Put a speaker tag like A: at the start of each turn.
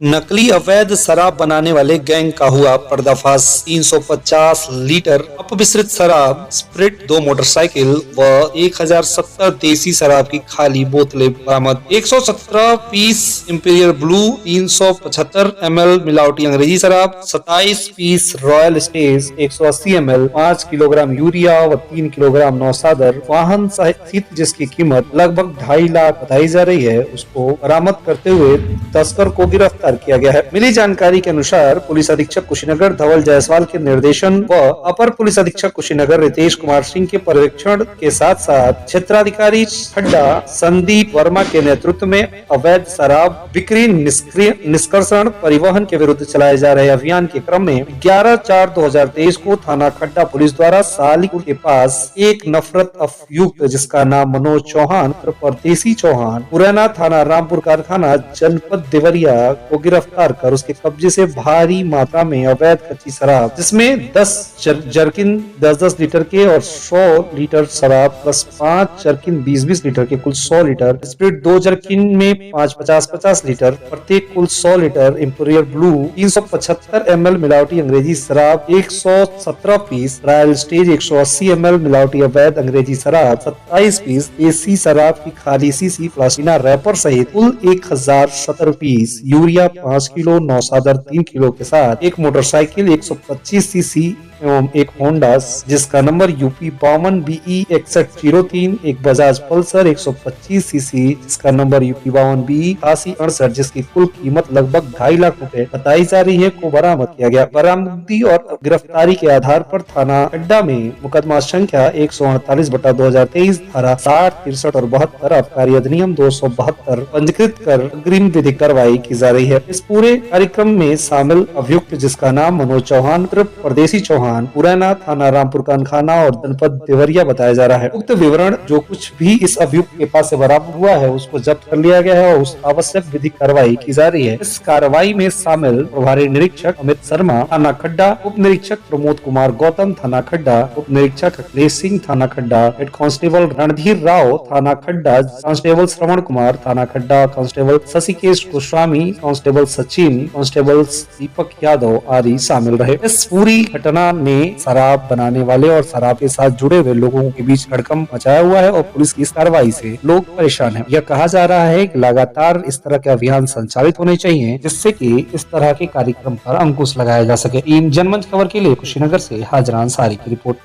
A: नकली अवैध शराब बनाने वाले गैंग का हुआ पर्दाफाश। 350 लीटर अपमिश्रित शराब, स्प्रिट, 2 मोटरसाइकिल व 1070 देसी शराब की खाली बोतलें बरामद। 117 पीस इंपीरियल ब्लू, 375 ml मिलावटी अंग्रेजी शराब, 27 piece royal stage, 180 ml, 5 kilogram urea व 3 किलोग्राम नौसादर। वाहन सहित जिसकी कीमत लगभग 2.5 लाख बताई जा रही है, उसको बरामद करते हुए तस्कर को गिरफ्तार किया गया है। मिली जानकारी के अनुसार पुलिस अधीक्षक कुशीनगर धवल जायसवाल के निर्देशन व अपर पुलिस अधीक्षक कुशीनगर रितेश कुमार सिंह के पर्यवेक्षण के साथ साथ क्षेत्राधिकारी खड्डा संदीप वर्मा के नेतृत्व में अवैध शराब बिक्री निष्कर्षण परिवहन के विरुद्ध चलाए जा रहे अभियान के क्रम में 11/4/2023 को थाना खड्डा पुलिस द्वारा सालीपुर के पास एक नफरत अभियुक्त जिसका नाम मनोज चौहान परदेसी चौहान, पुराना थाना रामपुर कारखाना जनपद देवरिया को गिरफ्तार कर उसके कब्जे से भारी मात्रा में अवैध कच्ची शराब जिसमें 10 जर्किन 10-10 लीटर के और 100 लीटर शराब प्लस 5 जर्किन 20-20 लीटर के कुल 100 लीटर, स्प्रिट 2 जर्किन में 5 50-50 लीटर प्रत्येक कुल 100 लीटर, इंपीरियल ब्लू 375 ml मिलावटी अंग्रेजी शराब, 117 पीस रॉयल स्टेज, 180 ml मिलावटी अवैध अंग्रेजी शराब, 27 पीस देसी शराब की खाली शीशी प्लास्टिक रैपर सहित कुल 1017 पीस यूरिया, 5 किलो नौसादर 3 किलो के साथ एक मोटरसाइकिल 125 सीसी एवं एक होंडा जिसका नंबर यूपी 52 BE 6103, एक बजाज पल्सर 125 सीसी जिसका नंबर यूपी 52 BE 8868 जिसकी कुल कीमत लगभग 2.5 लाख रुपए बताई जा रही है को बरामद किया गया। बरामदगी और गिरफ्तारी के आधार पर थाना अड्डा में मुकदमा संख्या 148/2023 धारा 60, 63 और 72 आबकारी अधिनियम 272 पंजीकृत कर अग्रिम विधिक कार्रवाई की जा रही है। इस पूरे कार्यक्रम में शामिल अभियुक्त जिसका नाम मनोज चौहान परदेसी चौहान, पुराना थाना रामपुर कारखाना और जनपद देवरिया बताया जा रहा है। उक्त विवरण जो कुछ भी इस अभियुक्त के पास से बरामद हुआ है उसको जब्त कर लिया गया है और उस आवश्यक विधिक कार्रवाई की जा रही है। इस कार्रवाई में शामिल प्रभारी निरीक्षक अमित शर्मा थाना खड्डा, उप निरीक्षक प्रमोद कुमार गौतम थाना खड्डा, उप निरीक्षक अखिलेश सिंह थाना खड्डा, हेड कांस्टेबल रणधीर राव थाना खड्डा, कांस्टेबल श्रवण कुमार थाना Khadda, constable Shashikesh Goswami, constable Sachin, constable Deepak Yadav आदि शामिल रहे। इस पूरी घटना में शराब बनाने वाले और शराब के साथ जुड़े हुए लोगों के बीच हड़कंप मचाया हुआ है और पुलिस की इस कार्रवाई से लोग परेशान हैं। यह कहा जा रहा है कि लगातार इस तरह के अभियान संचालित होने चाहिए जिससे कि इस तरह के कार्यक्रम पर अंकुश लगाया जा सके। टीम जनमंच खबर के लिए कुशीनगर से हाजरा अंसारी की रिपोर्ट।